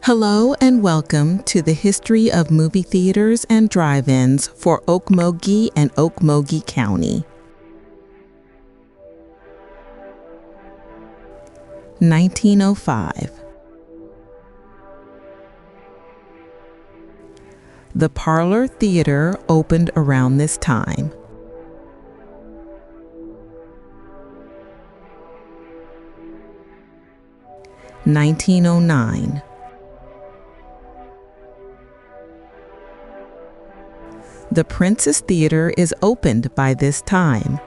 Hello and welcome to the history of movie theaters and drive-ins for Okmulgee and Okmulgee County. 1905. The Parlor Theater opened around this time. 1909. The Princess Theater is opened by this time.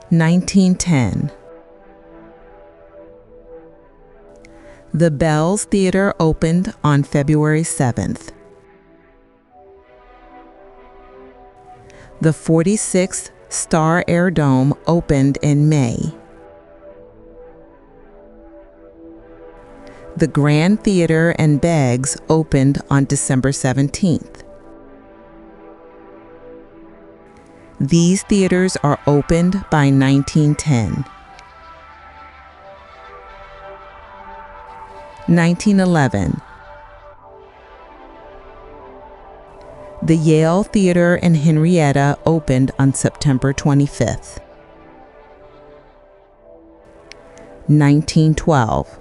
1910. The Bells Theater opened on February 7th. The 46th Star Air Dome opened in May. The Grand Theater and Beggs opened on December 17th. These theaters are opened by 1910. 1911. The Yale Theater in Henrietta opened on September 25th. 1912.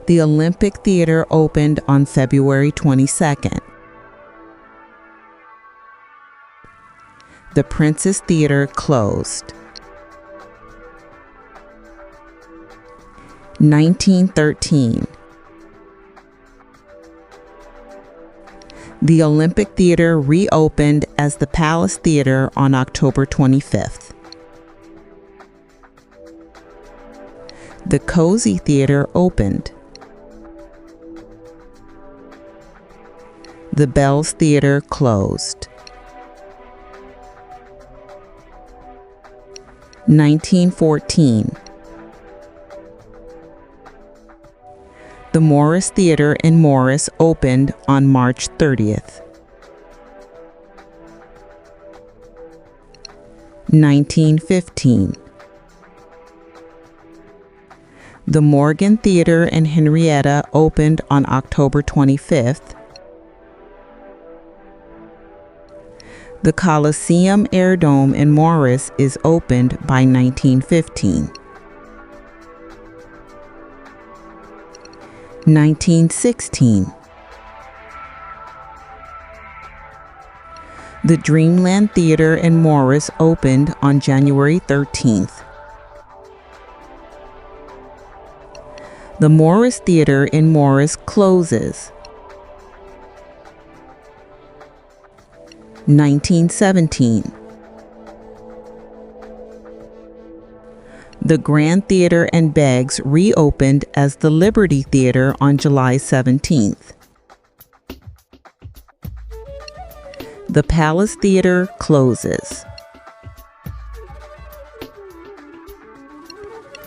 The Olympic Theater opened on February 22nd. The Princess Theater closed. 1913. The Olympic Theater reopened as the Palace Theater on October 25th. The Cozy Theater opened. The Bells Theater closed. 1914. The Morris Theater in Morris opened on March 30th. 1915. The Morgan Theater in Henrietta opened on October 25th. The Coliseum Air Dome in Morris is opened by 1915. 1916. The Dreamland Theater in Morris opened on January 13th. The Morris Theater in Morris closes. 1917. The Grand Theater and Beggs reopened as the Liberty Theater on July 17th. The Palace Theater closes.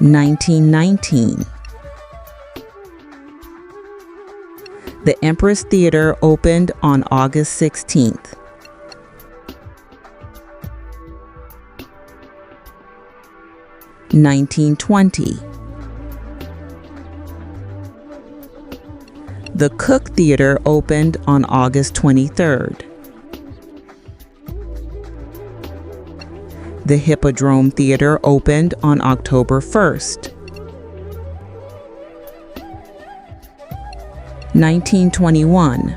1919. The Empress Theater opened on August 16th. 1920. The Cook Theater opened on August 23rd. The Hippodrome Theater opened on October 1st. 1921.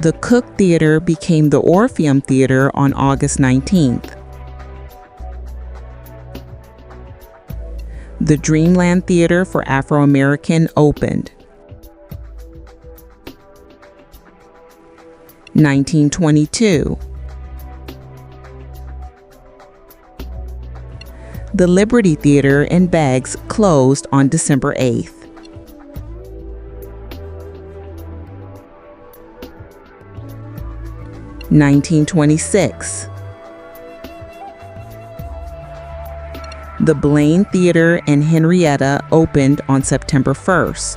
The Cook Theater became the Orpheum Theater on August 19th. The Dreamland Theater for Afro-American opened. 1922. The Liberty Theater in Beggs closed on December 8th. 1926. The Blaine Theater in Henrietta opened on September 1st.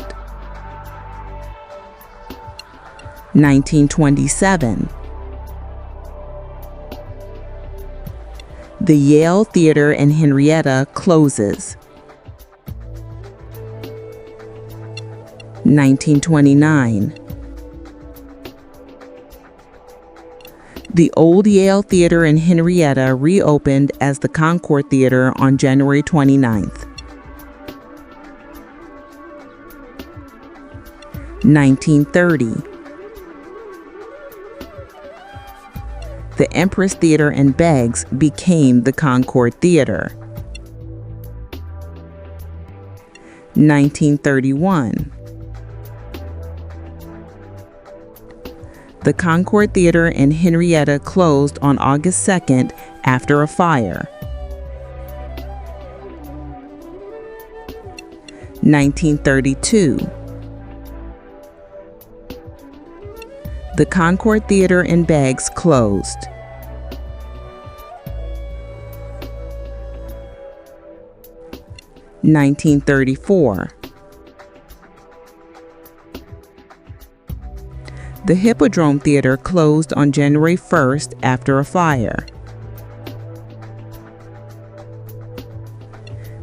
1927. The Yale Theater in Henrietta closes. 1929. The old Yale Theater in Henrietta reopened as the Concord Theater on January 29th. 1930. The Empress Theater in Beggs became the Concord Theater. 1931. The Concord Theater in Henrietta closed on August 2nd after a fire. 1932. The Concord Theater in Beggs closed. 1934. The Hippodrome Theater closed on January 1st after a fire.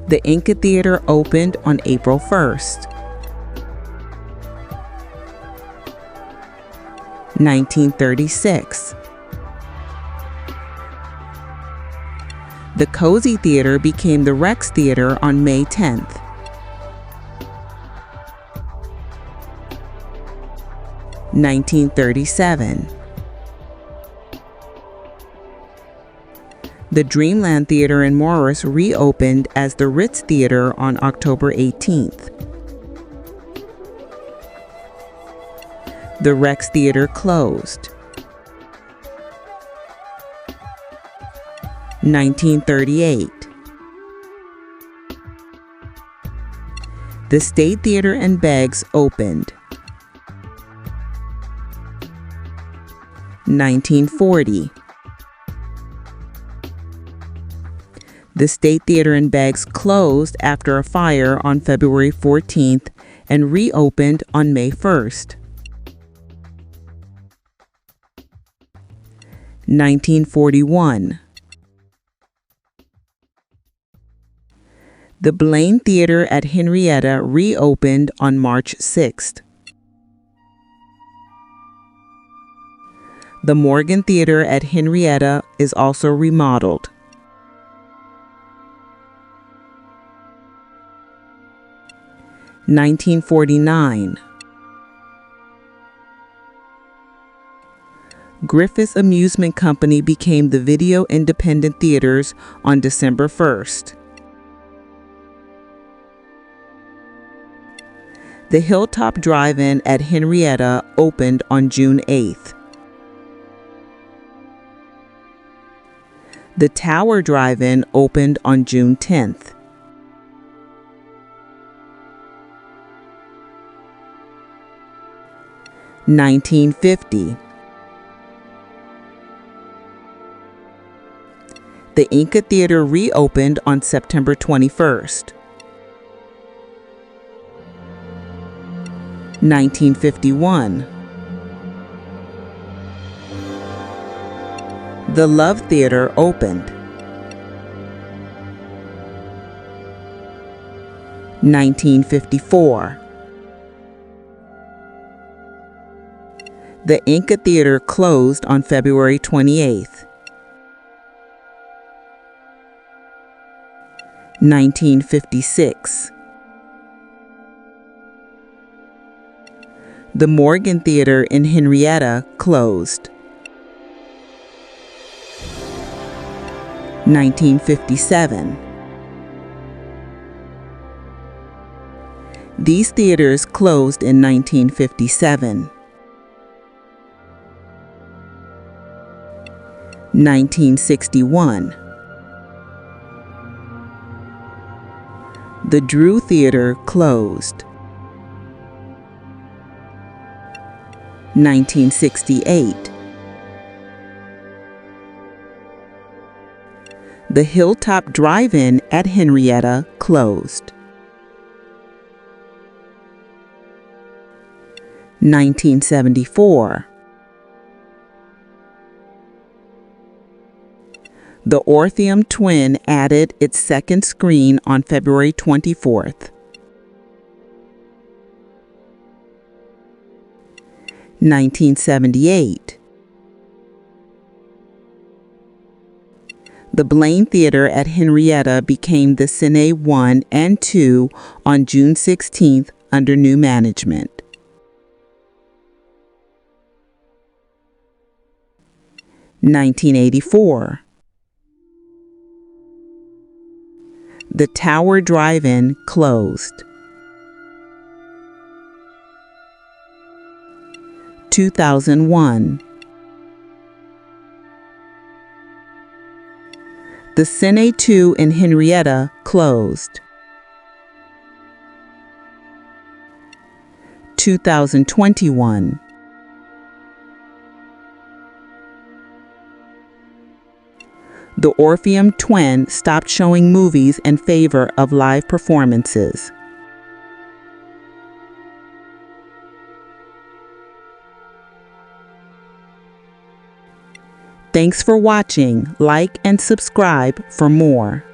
The Inca Theater opened on April 1st. 1936. The Cozy Theater became the Rex Theater on May 10th. 1937. The Dreamland Theater in Morris reopened as the Ritz Theater on October 18th. The Rex Theater closed. 1938. The State Theater in Beggs opened. 1940. The State Theater in Beggs closed after a fire on February 14th and reopened on May 1st. 1941. The Blaine Theater at Henrietta reopened on March 6th. The Morgan Theater at Henrietta is also remodeled. 1949. Griffith's Amusement Company became the Video Independent Theaters on December 1st. The Hilltop Drive-In at Henrietta opened on June 8th. The Tower Drive-In opened on June 10th. (1950). The Inca Theater reopened on September 21st. 1951. The Love Theater opened. 1954. The Inca Theater closed on February 28th. 1956. The Morgan Theater in Henrietta closed. 1957. These theaters closed in 1957. 1961. The Drew Theater closed. 1968. The Hilltop Drive-In at Henrietta closed. 1974. The Orpheum Twin added its second screen on February 24th. 1978. The Blaine Theater at Henrietta became the Cine 1 and 2 on June 16th under new management. 1984. The Tower Drive-In closed. 2001. The Cine 2 in Henrietta closed. 2021. The Orpheum Twin stopped showing movies in favor of live performances. Thanks for watching. Like and subscribe for more.